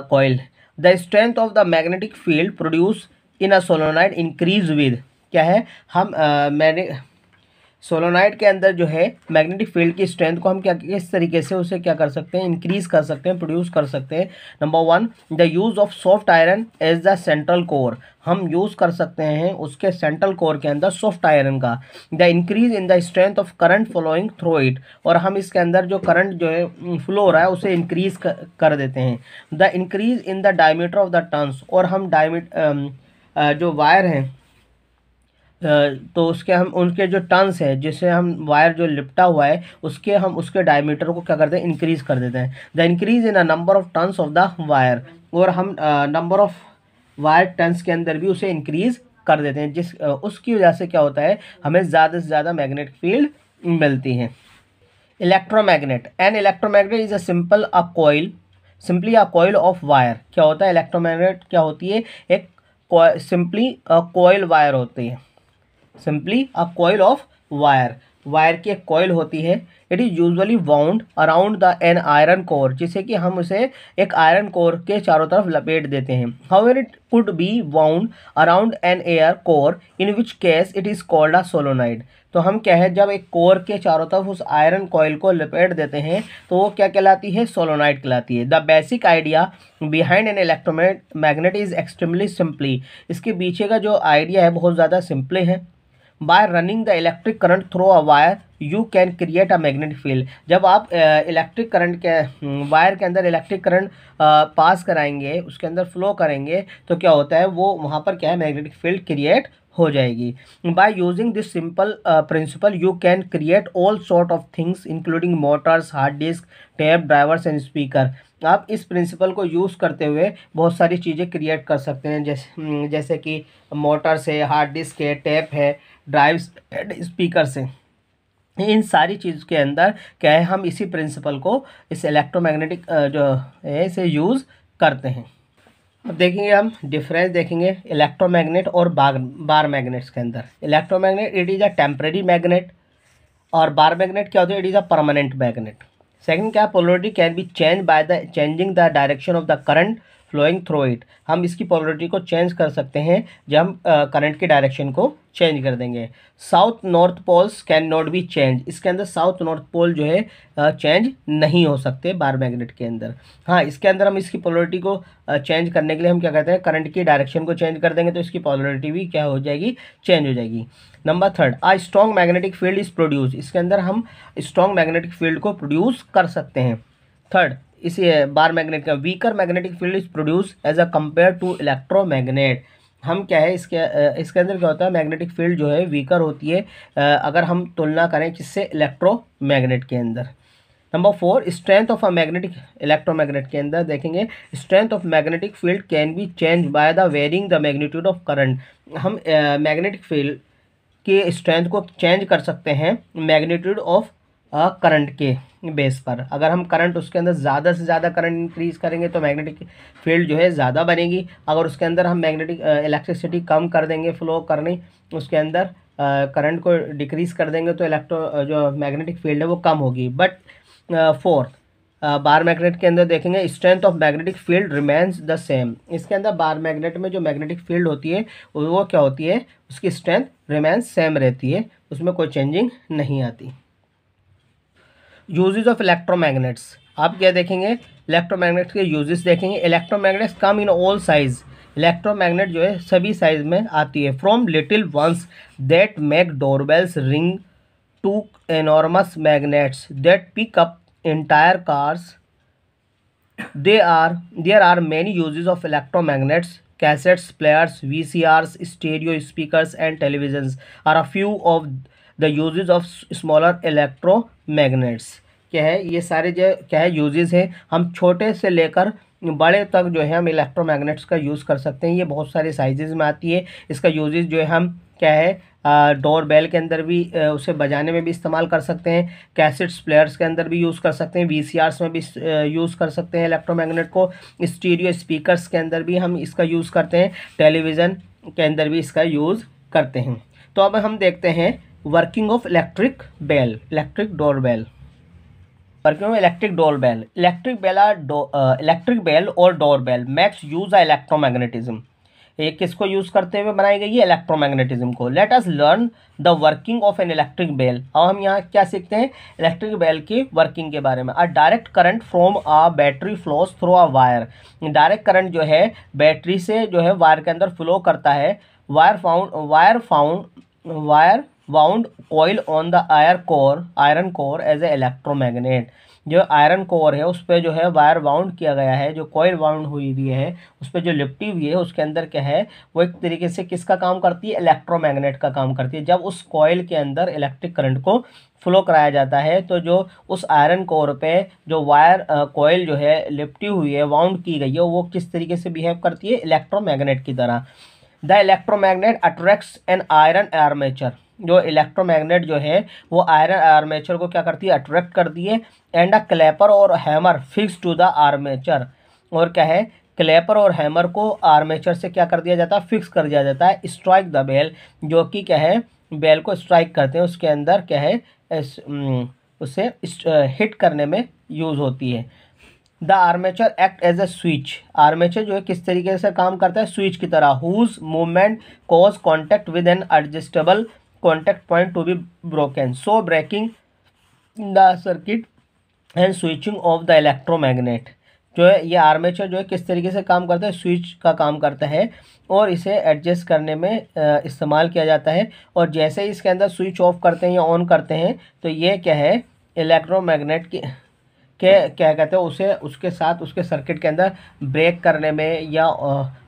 Speaker 1: coil. The strength of the magnetic field produce in a solenoid increase with. क्या है, हम सोलोनाइड के अंदर जो है मैग्नेटिक फील्ड की स्ट्रेंथ को हम क्या किस तरीके से उसे क्या कर सकते हैं, इंक्रीज कर सकते हैं, प्रोड्यूस कर सकते हैं। Number one, the use of soft iron as the central core, हम यूज़ कर सकते हैं उसके सेंट्रल कोर के अंदर सॉफ्ट आयरन का। The increase in the strength of current flowing through it, और हम इसके अंदर जो करंट जो है फ्लो हो रहा है उसे इंक्रीज कर देते हैं। The increase in the diameter of the turns, और हम जो वायर हैं तो उसके हम उनके जो टर्न्स है, जिससे हम वायर जो लिपटा हुआ है उसके डायमीटर को क्या करते हैं, इंक्रीज कर देते हैं। The increase in a number of turns of the wire, और हम नंबर ऑफ वायर टर्न्स के अंदर भी उसे इंक्रीज कर देते हैं, उसकी वजह से क्या होता है, हमें ज़्यादा से ज़्यादा मैग्नेटिक फील्ड मिलती है। Electromagnet, an electromagnet is simply a coil of wire. क्या होता है, इलेक्ट्रोमैग्नेट क्या होती है, एक सिंपली कॉइल वायर होती है, simply a coil of wire. Wire की एक कॉइल होती है, it is usually wound around the an iron core, जिससे कि हम उसे एक आयरन कोर के चारों तरफ लपेट देते हैं। However it could be wound around an air core, in which case it is called a solenoid. तो हम क्या है, जब एक कोर के चारों तरफ उस आयरन कॉइल को लपेट देते हैं तो वो क्या कहलाती है, सोलोनाइड कहलाती है। The basic idea behind an electromagnet is extremely simply, इसके पीछे का जो आइडिया है बहुत ज़्यादा सिंपल है। Bye running the electric current through a wire you can create a magnetic field. जब आप इलेक्ट्रिक करंट के वायर के अंदर इलेक्ट्रिक करंट पास कराएंगे, उसके अंदर फ्लो करेंगे, तो क्या होता है, वो वहाँ पर क्या है, मैग्नेटिक फील्ड क्रिएट हो जाएगी। By using this simple principle you can create all sort of things including Motors, hard disk, tape drivers and speaker. आप इस प्रिंसिपल को यूज़ करते हुए बहुत सारी चीज़ें क्रिएट कर सकते हैं, जैसे कि मोटर्स है, हार्ड डिस्क है, टेप है, ड्राइव्स, स्पीकर है। इन सारी चीज़ के अंदर क्या है, हम इसी प्रिंसिपल को, इस इलेक्ट्रोमैग्नेटिक जो है इसे यूज़ करते हैं। अब देखेंगे हम डिफरेंस देखेंगे इलेक्ट्रोमैग्नेट और बार मैग्नेट्स के अंदर। Electromagnet it is a temporary magnet, और बार मैग्नेट क्या होता है, it is a permanent magnet. Second क्या, polarity can be change by the changing the direction of the current flowing through it. हम इसकी पोलरिटी को चेंज कर सकते हैं जब हम करंट की डायरेक्शन को चेंज कर देंगे। South north poles can not be change, इसके अंदर साउथ नॉर्थ पोल जो है चेंज नहीं हो सकते बार मैग्नेट के अंदर। हाँ, इसके अंदर हम इसकी पोलरिटी को चेंज करने के लिए हम क्या कहते हैं, करंट की डायरेक्शन को चेंज कर देंगे तो इसकी पोलरिटी भी क्या हो जाएगी, चेंज हो जाएगी। Number third, a strong magnetic field is produce, इसके अंदर हम स्ट्रॉन्ग मैग्नेटिक फील्ड को प्रोड्यूस कर सकते हैं। थर्ड, इसी बार मैग्नेट का weaker magnetic field is produce as a compare to electromagnet. हम क्या है, इसके अंदर क्या होता है, मैग्नेटिक फील्ड जो है वीकर होती है अगर हम तुलना करें किससे, इलेक्ट्रोमैग्नेट के अंदर। Number four, strength of a magnetic, electromagnet के अंदर देखेंगे strength of magnetic field can be change by the varying the magnitude of current. हम मैग्नेटिक फील्ड के स्ट्रेंथ को चेंज कर सकते हैं मैग्नीट्यूड ऑफ करंट के बेस पर। अगर हम करंट उसके अंदर ज़्यादा से ज़्यादा करंट इंक्रीज करेंगे तो मैग्नेटिक फील्ड जो है ज़्यादा बनेगी। अगर उसके अंदर हम मैग्नेटिक इलेक्ट्रिसिटी कम कर देंगे फ्लो करनी, उसके अंदर करंट को डिक्रीज कर देंगे तो जो मैग्नेटिक फील्ड है वो कम होगी। बट फोर्थ, बार मैग्नेट के अंदर देखेंगे strength of magnetic field remains the same. इसके अंदर बार मैग्नेट में जो मैग्नेटिक फील्ड होती है वो क्या होती है, उसकी स्ट्रेंथ रिमेन्स सेम रहती है, उसमें कोई चेंजिंग नहीं आती। यूजेस ऑफ इलेक्ट्रोमैग्नेट्स, आप क्या देखेंगे, इलेक्ट्रोमैग्नेट्स के यूजेस देखेंगे। Electromagnets come in all size, electromagnet जो है सभी साइज में आती है। From little ones that make doorbells ring to enormous magnets that pick up entire cars. There are many uses of electromagnets. Cassettes, players, VCRs, stereo speakers and televisions are a few of the uses of smaller electromagnets. क्या है, ये सारे जो क्या है uses हैं, हम छोटे से लेकर बड़े तक जो है हम इलेक्ट्रोमैग्नेट्स का यूज़ कर सकते हैं। ये बहुत सारे साइजेस में आती है। इसका यूजेस जो है हम क्या है, डोर बेल के अंदर भी उसे बजाने में भी इस्तेमाल कर सकते हैं, कैसेट्स प्लेयर्स के अंदर भी यूज़ कर सकते हैं, VCRs में भी यूज़ कर सकते हैं इलेक्ट्रोमैग्नेट को, स्टीरियो स्पीकर्स के अंदर भी हम इसका यूज़ करते हैं, टेलीविज़न के अंदर भी इसका यूज़ करते हैं। तो अब हम देखते हैं working of electric door bell. Working of electric bell or door bell makes use a electromagnetism. ये किसको यूज़ करते हुए बनाई गई है, इलेक्ट्रोमैग्नेटिज्म को। Let us learn the working of an electric bell. अब हम यहाँ क्या सीखते हैं, इलेक्ट्रिक बेल की वर्किंग के बारे में। अ direct current from a battery flows through a wire. Direct current जो है बैटरी से जो है वायर के अंदर फ्लो करता है। Wire wound coil on the iron core as a electromagnet. जो आयरन कोर है उस पर जो है वायर वाउंड किया गया है, जो कॉइल वाउंड हुई हुई है उस पर जो लिपटी हुई है उसके अंदर क्या है, वो एक तरीके से किसका काम करती है, इलेक्ट्रोमैग्नेट का काम करती है। जब उस कॉइल के अंदर इलेक्ट्रिक करंट को फ्लो कराया जाता है तो जो उस आयरन कोर पे जो वायर कॉइल जो है लिपटी हुई है, वाउंड की गई है, वो किस तरीके से बिहेव करती है, इलेक्ट्रोमैग्नेट की तरह। The electromagnet attracts an iron armature. जो इलेक्ट्रोमैग्नेट जो है वो आयरन आर्मेचर को क्या करती है, अट्रैक्ट करती है। And a clapper or hammer fix to the armature. और क्या है, क्लैपर और हैमर को आर्मेचर से क्या कर दिया जाता है, फिक्स कर दिया जाता है। स्ट्राइक द बेल, जो कि क्या है, बेल को स्ट्राइक करते हैं उसके अंदर क्या है उसे हिट करने में यूज़ होती है। The armature act as a switch, armature जो है किस तरीके से काम करता है, स्विच की तरह, whose movement cause contact with an adjustable contact point to be broken, so breaking the circuit and switching off the electromagnet. जो है ये आर्मेचर जो है किस तरीके से काम करता है, स्विच का काम करता है और इसे एडजस्ट करने में इस्तेमाल किया जाता है। और जैसे ही इसके अंदर स्विच ऑफ करते हैं या ऑन करते हैं तो ये क्या है, इलेक्ट्रोमैग्नेट की के क्या कहते हैं उसे उसके साथ उसके सर्किट के अंदर ब्रेक करने में या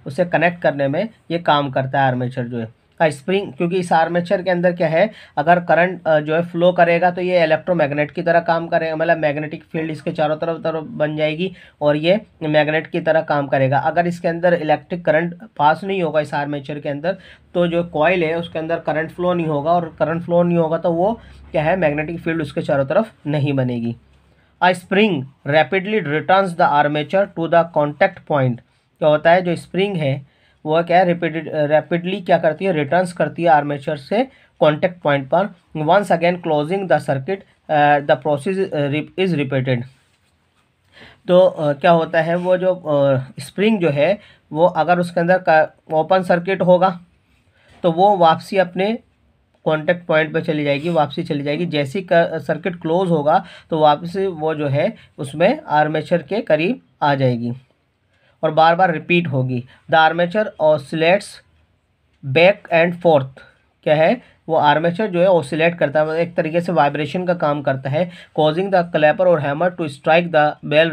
Speaker 1: उसे कनेक्ट करने में ये काम करता है आर्मेचर जो है। स्प्रिंग, क्योंकि इस आर्मेचर के अंदर क्या है, अगर करंट जो है फ्लो करेगा तो ये इलेक्ट्रोमैग्नेट की तरह काम करेगा, मतलब मैग्नेटिक फील्ड इसके चारों तरफ तरफ बन जाएगी और ये मैग्नेट की तरह काम करेगा। अगर इसके अंदर इलेक्ट्रिक करंट पास नहीं होगा इस आर्मेचर के अंदर तो जो कॉइल है उसके अंदर करंट फ्लो नहीं होगा, और करंट फ्लो नहीं होगा तो वो क्या है, मैग्नेटिक फील्ड उसके चारों तरफ नहीं बनेगी। A spring rapidly returns the armature to the contact point, क्या होता है, जो स्प्रिंग है वो क्या है, रैपिडली क्या करती है, रिटर्न्स करती है आर्मेचर से कॉन्टैक्ट पॉइंट पर। Once again closing the circuit the process is repeated. तो क्या होता है, वो जो स्प्रिंग जो है वो अगर उसके अंदर ओपन सर्किट होगा तो वो वापसी अपने कॉन्टैक्ट पॉइंट पे चली जाएगी, वापसी चली जाएगी। जैसे ही सर्किट क्लोज होगा तो वापसी वो जो है उसमें आर्मेचर के करीब आ जाएगी और बार बार रिपीट होगी। The armature oscillates back and fourth, क्या है, वो आर्मेचर जो है ऑसिलेट करता है, एक तरीके से वाइब्रेशन का काम करता है। Causing the clapper or hammer to strike the bell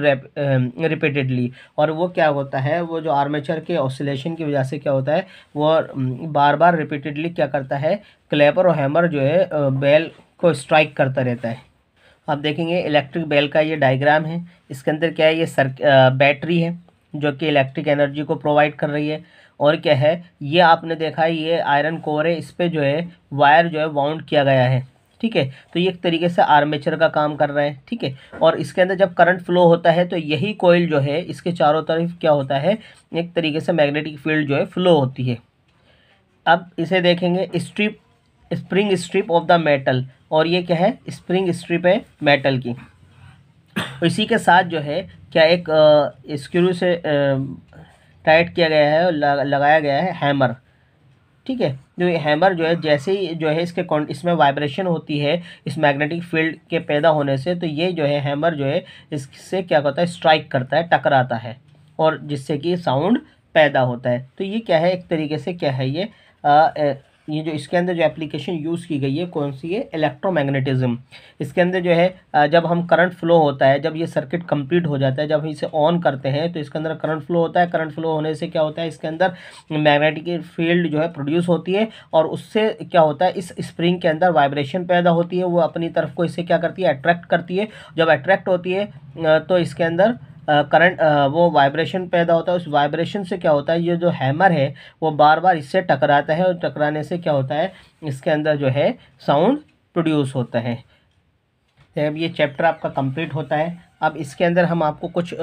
Speaker 1: repeatedly, और वो क्या होता है, वो जो आर्मेचर के ऑसिलेशन की वजह से क्या होता है, वो बार बार रिपीटेडली क्या करता है, क्लैपर और हैमर जो है बेल को स्ट्राइक करता रहता है। आप देखेंगे इलेक्ट्रिक बेल का ये डायग्राम है, इसके अंदर क्या है, ये बैटरी है जो कि इलेक्ट्रिक एनर्जी को प्रोवाइड कर रही है। और क्या है, ये आपने देखा है ये आयरन कोर है, इस पे जो है वायर जो है वाउंड किया गया है, ठीक है। तो ये एक तरीके से आर्मेचर का काम कर रहा है, ठीक है। और इसके अंदर जब करंट फ्लो होता है तो यही कोयल जो है इसके चारों तरफ क्या होता है, एक तरीके से मैग्नेटिक फील्ड जो है फ्लो होती है। अब इसे देखेंगे strip, spring strip of the metal, और ये क्या है, स्प्रिंग स्ट्रिप है मेटल की। इसी के साथ जो है क्या एक स्क्रू से टाइट किया गया है और लगाया गया है हैमर, ठीक है। जो ये हैमर जो है जैसे ही जो है इसमें वाइब्रेशन होती है इस मैग्नेटिक फील्ड के पैदा होने से, तो ये जो है हैमर जो है इससे क्या होता है, स्ट्राइक करता है, टकराता है, और जिससे कि साउंड पैदा होता है। तो ये क्या है, एक तरीके से क्या है, ये जो इसके अंदर जो एप्लीकेशन यूज़ की गई है कौन सी है, इलेक्ट्रोमैग्नेटिज्म। इसके अंदर जो है जब हम करंट फ्लो होता है, जब ये सर्किट कंप्लीट हो जाता है, जब हम इसे ऑन करते हैं तो इसके अंदर करंट फ्लो होता है। करंट फ्लो होने से क्या होता है, इसके अंदर मैग्नेटिक फील्ड जो है प्रोड्यूस होती है, और उससे क्या होता है, इस स्प्रिंग के अंदर वाइब्रेशन पैदा होती है, वो अपनी तरफ को इसे क्या करती है, अट्रैक्ट करती है। जब अट्रैक्ट होती है तो इसके अंदर करंट वो वाइब्रेशन पैदा होता है। उस वाइब्रेशन से क्या होता है, ये जो हैमर है वो बार बार इससे टकराता है, और टकराने से क्या होता है, इसके अंदर जो है साउंड प्रोड्यूस होता है। अब ये चैप्टर आपका कंप्लीट होता है। अब इसके अंदर हम आपको कुछ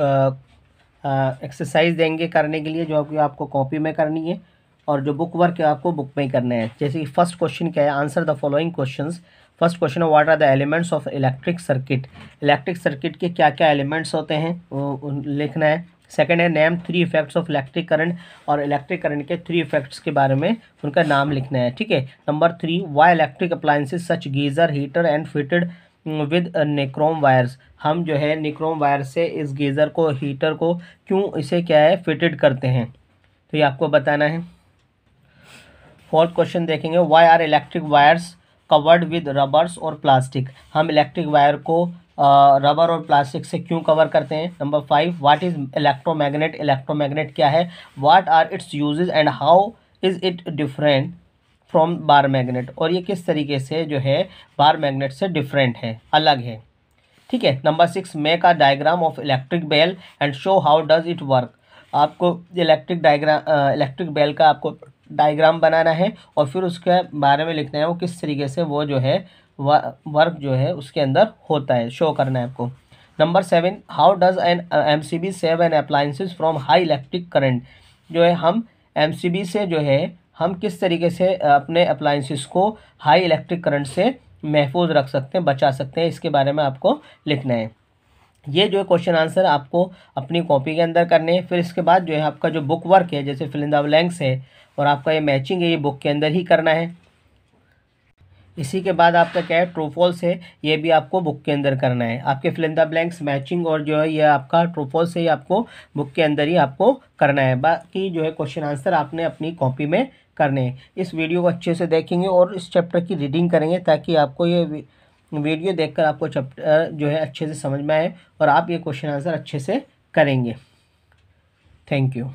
Speaker 1: एक्सरसाइज देंगे करने के लिए, जो कि आपको कॉपी में करनी है, और जो बुक वर्क है आपको बुक में ही करना है। जैसे कि फर्स्ट क्वेश्चन क्या है, answer the following questions. First question है what are the elements of electric circuit, electric circuit के क्या क्या एलिमेंट्स होते हैं वो लिखना है। सेकंड है name 3 effects of electric current, और इलेक्ट्रिक करंट के 3 इफेक्ट्स के बारे में उनका नाम लिखना है, ठीक है। Number 3 Y electric appliances such geyser heater and fitted with nichrome wires, हम जो है निक्रोम वायर से इस गीज़र को, हीटर को क्यों इसे क्या है फिटेड करते हैं, तो ये आपको बताना है। फोर्थ क्वेश्चन देखेंगे why are electric wires covered with rubbers or plastic, हम इलेक्ट्रिक वायर को रबर और प्लास्टिक से क्यों कवर करते हैं। Number 5 what is electromagnet, electromagnet क्या है, what are its uses and how is it different from bar magnet, और ये किस तरीके से जो है बार मैग्नेट से डिफरेंट है, अलग है, ठीक है। Number 6 make a diagram of electric bell and show how does it work, आपको इलेक्ट्रिक बेल का आपको डायग्राम बनाना है और फिर उसके बारे में लिखना है वो किस तरीके से वो जो है वर्क जो है उसके अंदर होता है, शो करना है आपको। Number 7 how does an MCB save an appliances from high electric current, जो है हम MCB से जो है हम किस तरीके से अपने अप्लायंसेस को हाई इलेक्ट्रिक करंट से महफूज रख सकते हैं, बचा सकते हैं, इसके बारे में आपको लिखना है। ये जो है क्वेश्चन आंसर आपको अपनी कॉपी के अंदर करने हैं। फिर इसके बाद जो है आपका जो बुक वर्क है, जैसे फिल इन द ब्लैंक्स है और आपका ये मैचिंग है, ये बुक के अंदर ही करना है। इसी के बाद आपका क्या है, ट्रू फॉल्स है, ये भी आपको बुक के अंदर करना है। आपके fill in the blanks, matching और जो है ये आपका ट्रू फॉल्स है, ये आपको बुक के अंदर ही आपको करना है। बाकी जो है क्वेश्चन आंसर आपने अपनी कॉपी में करने हैं। इस वीडियो को अच्छे से देखेंगे और इस चैप्टर की रीडिंग करेंगे, ताकि आपको ये वीडियो देखकर आपको चैप्टर जो है अच्छे से समझ में आए और आप ये क्वेश्चन आंसर अच्छे से करेंगे। Thank you.